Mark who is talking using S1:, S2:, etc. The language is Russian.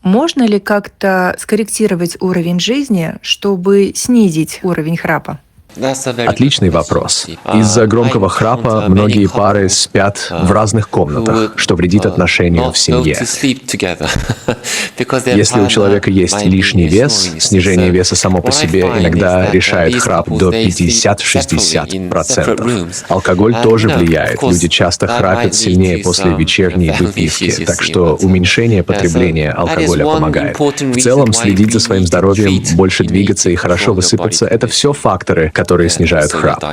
S1: Можно ли как-то скорректировать уровень жизни, чтобы снизить уровень храпа?
S2: Отличный вопрос. Из-за громкого храпа многие пары спят в разных комнатах, что вредит отношению в семье. Если у человека есть лишний вес, снижение веса само по себе иногда решает храп до 50-60%. Алкоголь тоже влияет. Люди часто храпят сильнее после вечерней выпивки, так что уменьшение потребления алкоголя помогает. В целом, следить за своим здоровьем, больше двигаться и хорошо высыпаться — это все факторы, которые снижают храп.